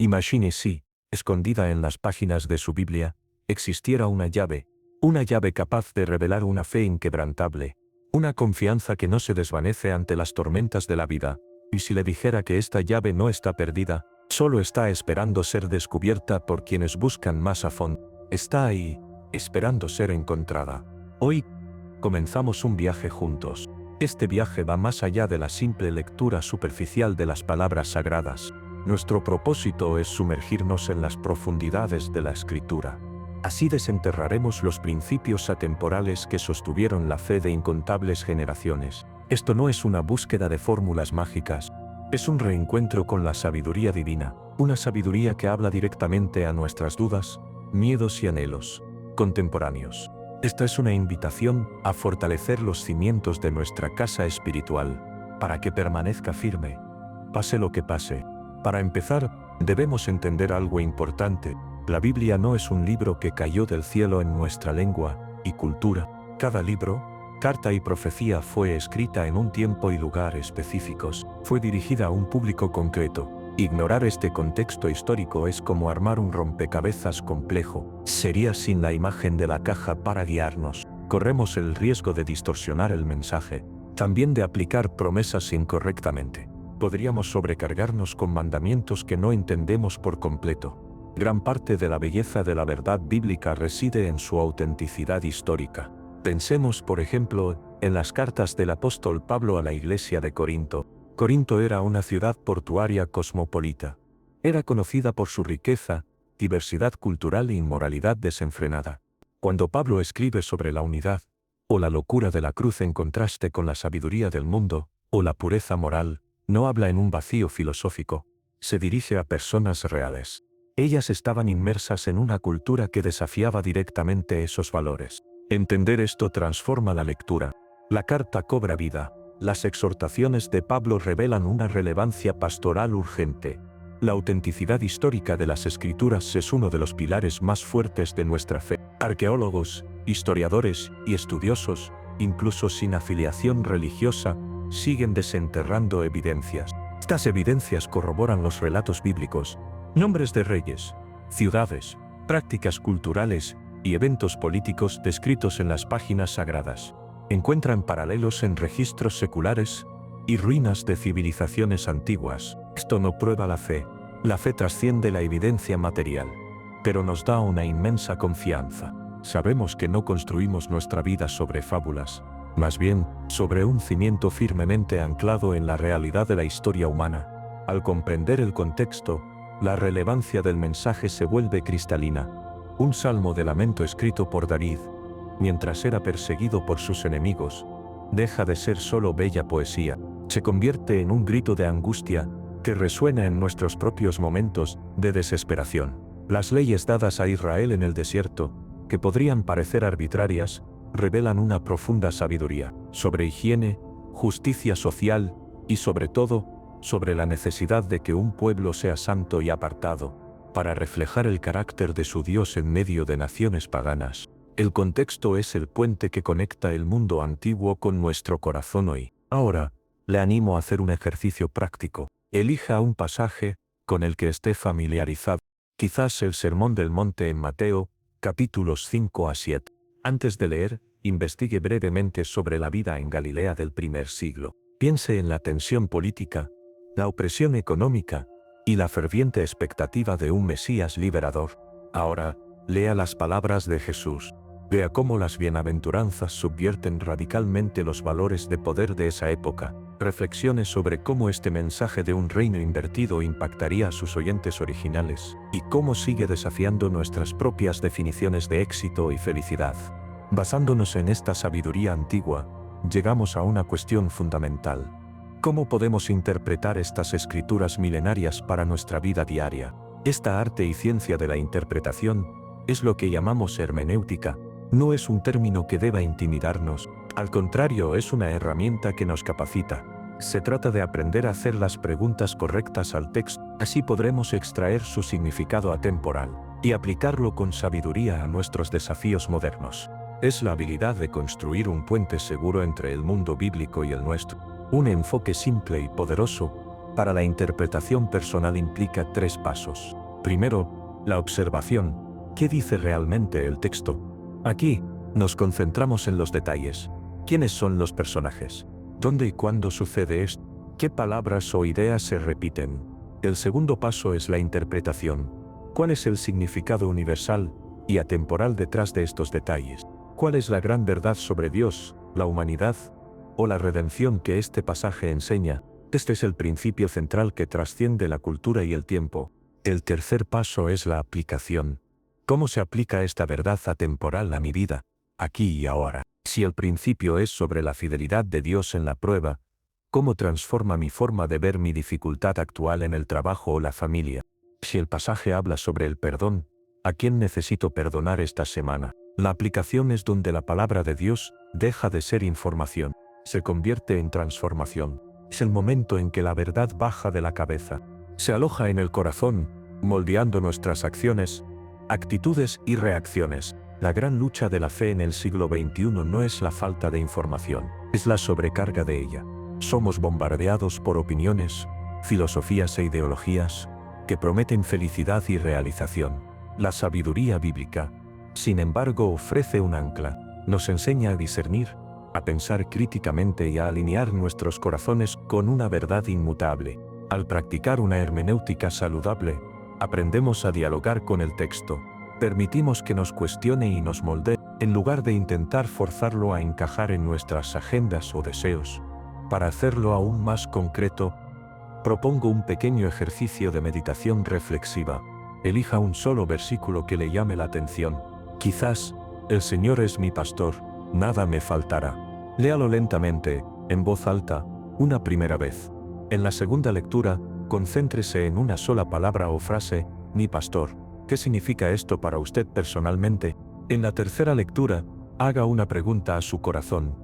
Imagine si, escondida en las páginas de su Biblia, existiera una llave capaz de revelar una fe inquebrantable, una confianza que no se desvanece ante las tormentas de la vida, y si le dijera que esta llave no está perdida, solo está esperando ser descubierta por quienes buscan más a fondo. Está ahí, esperando ser encontrada. Hoy, comenzamos un viaje juntos. Este viaje va más allá de la simple lectura superficial de las palabras sagradas. Nuestro propósito es sumergirnos en las profundidades de la Escritura. Así desenterraremos los principios atemporales que sostuvieron la fe de incontables generaciones. Esto no es una búsqueda de fórmulas mágicas, es un reencuentro con la sabiduría divina, una sabiduría que habla directamente a nuestras dudas, miedos y anhelos contemporáneos. Esta es una invitación a fortalecer los cimientos de nuestra casa espiritual, para que permanezca firme, pase lo que pase. Para empezar, debemos entender algo importante. La Biblia no es un libro que cayó del cielo en nuestra lengua y cultura. Cada libro, carta y profecía fue escrita en un tiempo y lugar específicos. Fue dirigida a un público concreto. Ignorar este contexto histórico es como armar un rompecabezas complejo. Sería sin la imagen de la caja para guiarnos. Corremos el riesgo de distorsionar el mensaje, también de aplicar promesas incorrectamente. Podríamos sobrecargarnos con mandamientos que no entendemos por completo. Gran parte de la belleza de la verdad bíblica reside en su autenticidad histórica. Pensemos, por ejemplo, en las cartas del apóstol Pablo a la iglesia de Corinto. Corinto era una ciudad portuaria cosmopolita. Era conocida por su riqueza, diversidad cultural e inmoralidad desenfrenada. Cuando Pablo escribe sobre la unidad, o la locura de la cruz en contraste con la sabiduría del mundo, o la pureza moral, no habla en un vacío filosófico, se dirige a personas reales. Ellas estaban inmersas en una cultura que desafiaba directamente esos valores. Entender esto transforma la lectura. La carta cobra vida. Las exhortaciones de Pablo revelan una relevancia pastoral urgente. La autenticidad histórica de las Escrituras es uno de los pilares más fuertes de nuestra fe. Arqueólogos, historiadores y estudiosos, incluso sin afiliación religiosa, siguen desenterrando evidencias. Estas evidencias corroboran los relatos bíblicos, nombres de reyes, ciudades, prácticas culturales y eventos políticos descritos en las páginas sagradas. Encuentran paralelos en registros seculares y ruinas de civilizaciones antiguas. Esto no prueba la fe. La fe trasciende la evidencia material, pero nos da una inmensa confianza. Sabemos que no construimos nuestra vida sobre fábulas, más bien, sobre un cimiento firmemente anclado en la realidad de la historia humana. Al comprender el contexto, la relevancia del mensaje se vuelve cristalina. Un salmo de lamento escrito por David, mientras era perseguido por sus enemigos, deja de ser solo bella poesía, se convierte en un grito de angustia que resuena en nuestros propios momentos de desesperación. Las leyes dadas a Israel en el desierto, que podrían parecer arbitrarias, revelan una profunda sabiduría sobre higiene, justicia social y sobre todo, sobre la necesidad de que un pueblo sea santo y apartado, para reflejar el carácter de su Dios en medio de naciones paganas. El contexto es el puente que conecta el mundo antiguo con nuestro corazón hoy. Ahora, le animo a hacer un ejercicio práctico. Elija un pasaje con el que esté familiarizado. Quizás el Sermón del Monte en Mateo, capítulos 5 a 7. Antes de leer, investigue brevemente sobre la vida en Galilea del primer siglo. Piense en la tensión política, la opresión económica y la ferviente expectativa de un Mesías liberador. Ahora, lea las palabras de Jesús. Vea cómo las bienaventuranzas subvierten radicalmente los valores de poder de esa época. Reflexione sobre cómo este mensaje de un reino invertido impactaría a sus oyentes originales, y cómo sigue desafiando nuestras propias definiciones de éxito y felicidad. Basándonos en esta sabiduría antigua, llegamos a una cuestión fundamental. ¿Cómo podemos interpretar estas escrituras milenarias para nuestra vida diaria? Esta arte y ciencia de la interpretación es lo que llamamos hermenéutica. No es un término que deba intimidarnos, al contrario, es una herramienta que nos capacita. Se trata de aprender a hacer las preguntas correctas al texto, así podremos extraer su significado atemporal y aplicarlo con sabiduría a nuestros desafíos modernos. Es la habilidad de construir un puente seguro entre el mundo bíblico y el nuestro. Un enfoque simple y poderoso Para la interpretación personal implica 3 pasos. Primero, la observación. ¿Qué dice realmente el texto? Aquí, nos concentramos en los detalles. ¿Quiénes son los personajes? ¿Dónde y cuándo sucede esto? ¿Qué palabras o ideas se repiten? El segundo paso es la interpretación. ¿Cuál es el significado universal y atemporal detrás de estos detalles? ¿Cuál es la gran verdad sobre Dios, la humanidad o la redención que este pasaje enseña? Este es el principio central que trasciende la cultura y el tiempo. El tercer paso es la aplicación. ¿Cómo se aplica esta verdad atemporal a mi vida, aquí y ahora? Si el principio es sobre la fidelidad de Dios en la prueba, ¿cómo transforma mi forma de ver mi dificultad actual en el trabajo o la familia? Si el pasaje habla sobre el perdón, ¿a quién necesito perdonar esta semana? La aplicación es donde la palabra de Dios deja de ser información, se convierte en transformación. Es el momento en que la verdad baja de la cabeza, se aloja en el corazón, moldeando nuestras acciones, actitudes y reacciones. La gran lucha de la fe en el siglo XXI no es la falta de información, es la sobrecarga de ella. Somos bombardeados por opiniones, filosofías e ideologías que prometen felicidad y realización. La sabiduría bíblica, sin embargo, ofrece un ancla, nos enseña a discernir, a pensar críticamente y a alinear nuestros corazones con una verdad inmutable. Al practicar una hermenéutica saludable, aprendemos a dialogar con el texto, permitimos que nos cuestione y nos moldee, en lugar de intentar forzarlo a encajar en nuestras agendas o deseos. Para hacerlo aún más concreto, propongo un pequeño ejercicio de meditación reflexiva. Elija un solo versículo que le llame la atención. Quizás, el Señor es mi pastor, nada me faltará. Léalo lentamente, en voz alta, una primera vez. En la segunda lectura, concéntrese en una sola palabra o frase, mi pastor. ¿Qué significa esto para usted personalmente? En la tercera lectura, haga una pregunta a su corazón.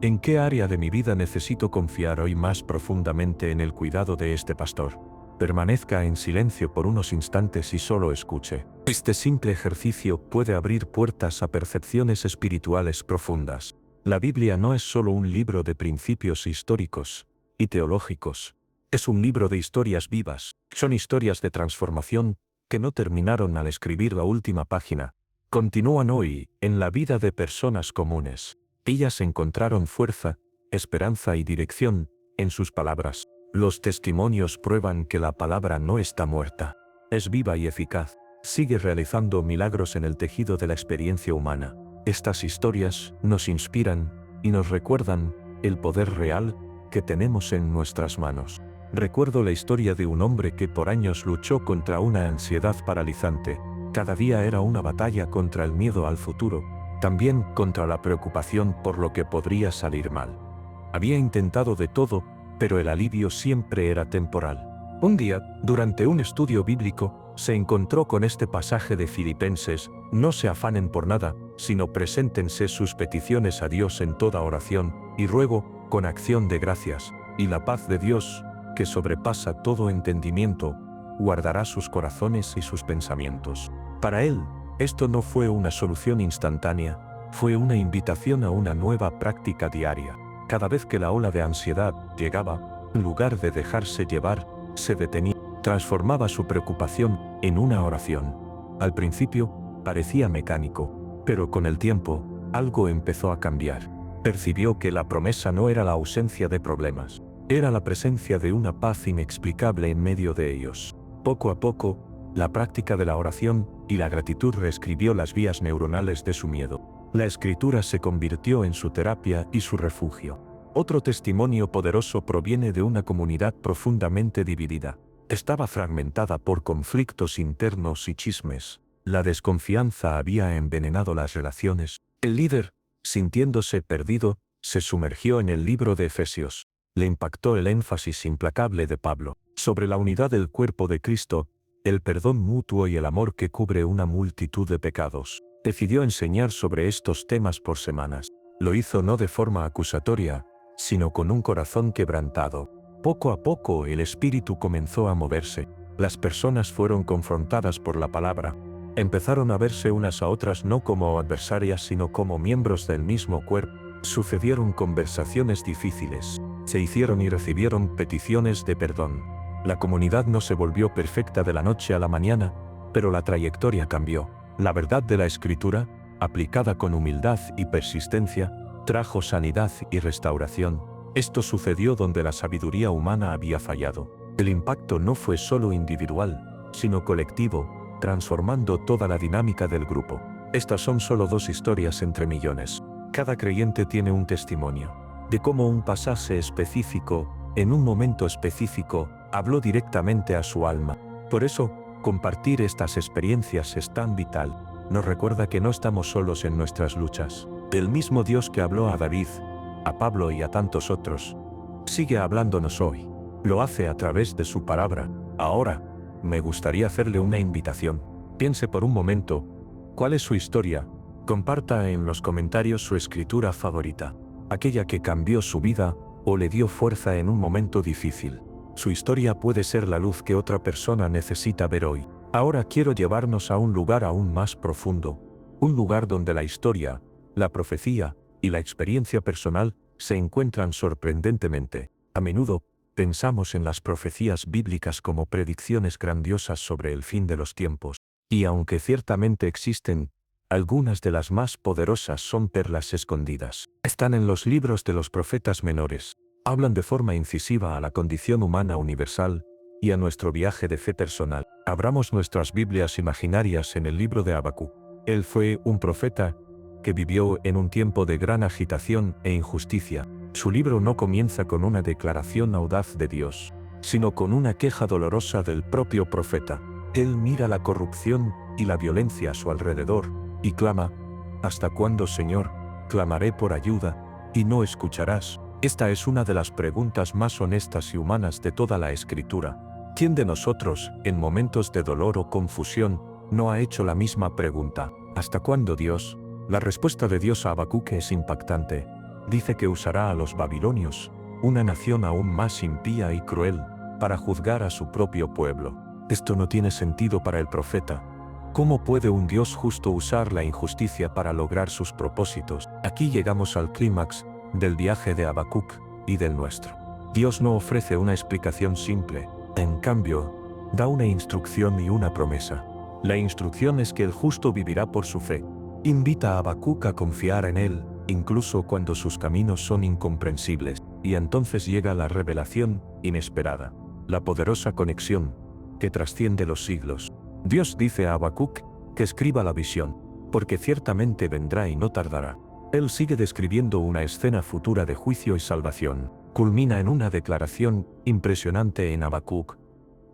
¿En qué área de mi vida necesito confiar hoy más profundamente en el cuidado de este pastor? Permanezca en silencio por unos instantes y solo escuche. Este simple ejercicio puede abrir puertas a percepciones espirituales profundas. La Biblia no es solo un libro de principios históricos y teológicos. Es un libro de historias vivas. Son historias de transformación que no terminaron al escribir la última página. Continúan hoy en la vida de personas comunes. Ellas encontraron fuerza, esperanza y dirección en sus palabras. Los testimonios prueban que la palabra no está muerta. Es viva y eficaz. Sigue realizando milagros en el tejido de la experiencia humana. Estas historias nos inspiran y nos recuerdan el poder real que tenemos en nuestras manos. Recuerdo la historia de un hombre que por años luchó contra una ansiedad paralizante. Cada día era una batalla contra el miedo al futuro, también contra la preocupación por lo que podría salir mal. Había intentado de todo, pero el alivio siempre era temporal. Un día, durante un estudio bíblico, se encontró con este pasaje de Filipenses: no se afanen por nada, sino preséntense sus peticiones a Dios en toda oración y ruego, con acción de gracias, y la paz de Dios, que sobrepasa todo entendimiento, guardará sus corazones y sus pensamientos. Para él, esto no fue una solución instantánea, fue una invitación a una nueva práctica diaria. Cada vez que la ola de ansiedad llegaba, en lugar de dejarse llevar, se detenía, transformaba su preocupación en una oración. Al principio, parecía mecánico, pero con el tiempo, algo empezó a cambiar. Percibió que la promesa no era la ausencia de problemas, era la presencia de una paz inexplicable en medio de ellos. Poco a poco, la práctica de la oración y la gratitud reescribió las vías neuronales de su miedo. La escritura se convirtió en su terapia y su refugio. Otro testimonio poderoso proviene de una comunidad profundamente dividida. Estaba fragmentada por conflictos internos y chismes. La desconfianza había envenenado las relaciones. El líder, sintiéndose perdido, se sumergió en el libro de Efesios. Le impactó el énfasis implacable de Pablo sobre la unidad del cuerpo de Cristo, el perdón mutuo y el amor que cubre una multitud de pecados. Decidió enseñar sobre estos temas por semanas. Lo hizo no de forma acusatoria, sino con un corazón quebrantado. Poco a poco el espíritu comenzó a moverse. Las personas fueron confrontadas por la palabra. Empezaron a verse unas a otras no como adversarias sino como miembros del mismo cuerpo. Sucedieron conversaciones difíciles. Se hicieron y recibieron peticiones de perdón. La comunidad no se volvió perfecta de la noche a la mañana, pero la trayectoria cambió. La verdad de la Escritura, aplicada con humildad y persistencia, trajo sanidad y restauración. Esto sucedió donde la sabiduría humana había fallado. El impacto no fue solo individual, sino colectivo, transformando toda la dinámica del grupo. Estas son solo 2 historias entre millones. Cada creyente tiene un testimonio de cómo un pasaje específico, en un momento específico, habló directamente a su alma. Por eso, compartir estas experiencias es tan vital. Nos recuerda que no estamos solos en nuestras luchas. El mismo Dios que habló a David, a Pablo y a tantos otros, sigue hablándonos hoy. Lo hace a través de su palabra. Ahora, me gustaría hacerle una invitación. Piense por un momento, ¿cuál es su historia? Comparta en los comentarios su escritura favorita, aquella que cambió su vida o le dio fuerza en un momento difícil. Su historia puede ser la luz que otra persona necesita ver hoy. Ahora quiero llevarnos a un lugar aún más profundo, un lugar donde la historia, la profecía y la experiencia personal se encuentran sorprendentemente. A menudo, pensamos en las profecías bíblicas como predicciones grandiosas sobre el fin de los tiempos, y aunque ciertamente existen, algunas de las más poderosas son perlas escondidas. Están en los libros de los profetas menores. Hablan de forma incisiva a la condición humana universal y a nuestro viaje de fe personal. Abramos nuestras Biblias imaginarias en el libro de Habacuc. Él fue un profeta que vivió en un tiempo de gran agitación e injusticia. Su libro no comienza con una declaración audaz de Dios, sino con una queja dolorosa del propio profeta. Él mira la corrupción y la violencia a su alrededor y clama: ¿hasta cuándo, Señor? Clamaré por ayuda y no escucharás. Esta es una de las preguntas más honestas y humanas de toda la Escritura. ¿Quién de nosotros, en momentos de dolor o confusión, no ha hecho la misma pregunta? ¿Hasta cuándo, Dios? La respuesta de Dios a Habacuc es impactante. Dice que usará a los babilonios, una nación aún más impía y cruel, para juzgar a su propio pueblo. Esto no tiene sentido para el profeta. ¿Cómo puede un Dios justo usar la injusticia para lograr sus propósitos? Aquí llegamos al clímax del viaje de Habacuc y del nuestro. Dios no ofrece una explicación simple, en cambio, da una instrucción y una promesa. La instrucción es que el justo vivirá por su fe. Invita a Habacuc a confiar en él, incluso cuando sus caminos son incomprensibles, y entonces llega la revelación inesperada, la poderosa conexión que trasciende los siglos. Dios dice a Habacuc que escriba la visión, porque ciertamente vendrá y no tardará. Él sigue describiendo una escena futura de juicio y salvación. Culmina en una declaración impresionante en Habacuc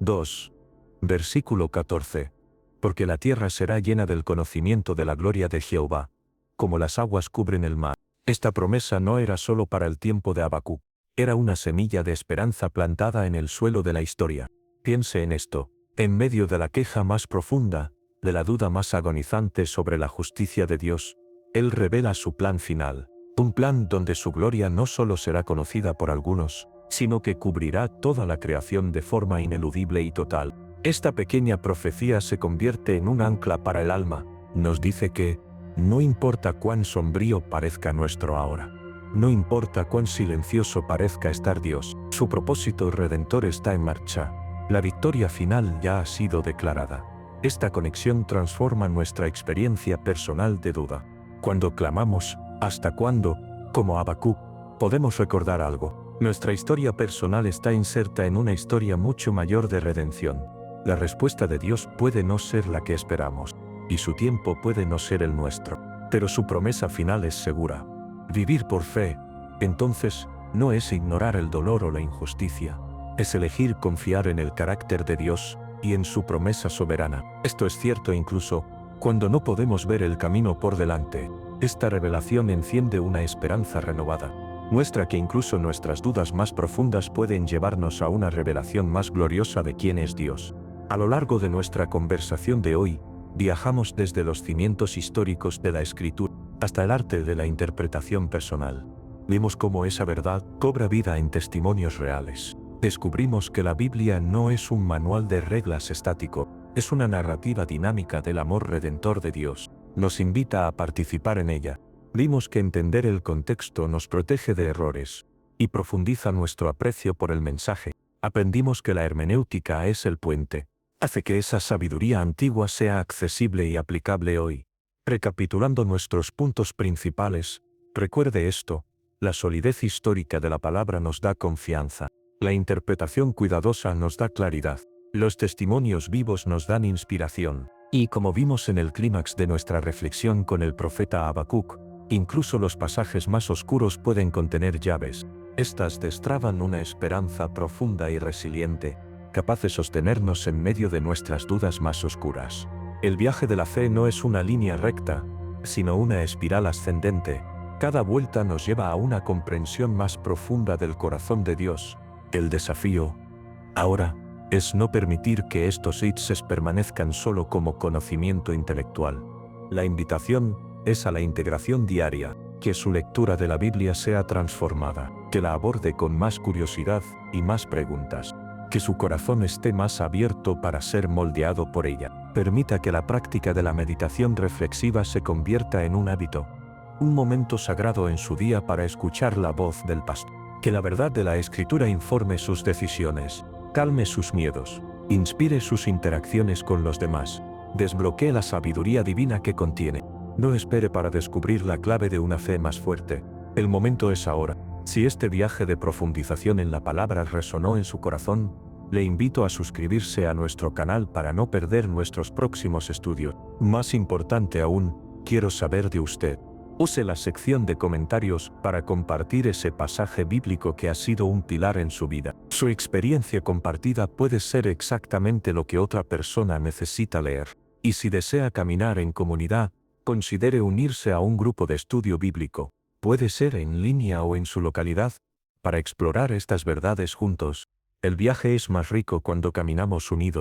2, versículo 14. Porque la tierra será llena del conocimiento de la gloria de Jehová, como las aguas cubren el mar. Esta promesa no era solo para el tiempo de Habacuc, era una semilla de esperanza plantada en el suelo de la historia. Piense en esto, en medio de la queja más profunda, de la duda más agonizante sobre la justicia de Dios, Él revela su plan final, un plan donde su gloria no solo será conocida por algunos, sino que cubrirá toda la creación de forma ineludible y total. Esta pequeña profecía se convierte en un ancla para el alma. Nos dice que, no importa cuán sombrío parezca nuestro ahora, no importa cuán silencioso parezca estar Dios, su propósito redentor está en marcha. La victoria final ya ha sido declarada. Esta conexión transforma nuestra experiencia personal de duda. Cuando clamamos, ¿hasta cuándo?, como Habacuc, podemos recordar algo. Nuestra historia personal está inserta en una historia mucho mayor de redención. La respuesta de Dios puede no ser la que esperamos, y su tiempo puede no ser el nuestro, pero su promesa final es segura. Vivir por fe, entonces, no es ignorar el dolor o la injusticia. Es elegir confiar en el carácter de Dios y en su promesa soberana. Esto es cierto incluso cuando no podemos ver el camino por delante. Esta revelación enciende una esperanza renovada. Muestra que incluso nuestras dudas más profundas pueden llevarnos a una revelación más gloriosa de quién es Dios. A lo largo de nuestra conversación de hoy, viajamos desde los cimientos históricos de la Escritura hasta el arte de la interpretación personal. Vimos cómo esa verdad cobra vida en testimonios reales. Descubrimos que la Biblia no es un manual de reglas estático, es una narrativa dinámica del amor redentor de Dios. Nos invita a participar en ella. Vimos que entender el contexto nos protege de errores y profundiza nuestro aprecio por el mensaje. Aprendimos que la hermenéutica es el puente. Hace que esa sabiduría antigua sea accesible y aplicable hoy. Recapitulando nuestros puntos principales, recuerde esto: la solidez histórica de la palabra nos da confianza. La interpretación cuidadosa nos da claridad. Los testimonios vivos nos dan inspiración. Y como vimos en el clímax de nuestra reflexión con el profeta Habacuc, incluso los pasajes más oscuros pueden contener llaves. Estas destraban una esperanza profunda y resiliente, capaz de sostenernos en medio de nuestras dudas más oscuras. El viaje de la fe no es una línea recta, sino una espiral ascendente. Cada vuelta nos lleva a una comprensión más profunda del corazón de Dios. El desafío, ahora, es no permitir que estos ítems permanezcan solo como conocimiento intelectual. La invitación es a la integración diaria, que su lectura de la Biblia sea transformada, que la aborde con más curiosidad y más preguntas, que su corazón esté más abierto para ser moldeado por ella. Permita que la práctica de la meditación reflexiva se convierta en un hábito, un momento sagrado en su día para escuchar la voz del pastor. Que la verdad de la Escritura informe sus decisiones, calme sus miedos, inspire sus interacciones con los demás, desbloquee la sabiduría divina que contiene. No espere para descubrir la clave de una fe más fuerte. El momento es ahora. Si este viaje de profundización en la palabra resonó en su corazón, le invito a suscribirse a nuestro canal para no perder nuestros próximos estudios. Más importante aún, quiero saber de usted. Use la sección de comentarios para compartir ese pasaje bíblico que ha sido un pilar en su vida. Su experiencia compartida puede ser exactamente lo que otra persona necesita leer. Y si desea caminar en comunidad, considere unirse a un grupo de estudio bíblico. Puede ser en línea o en su localidad, para explorar estas verdades juntos. El viaje es más rico cuando caminamos unidos.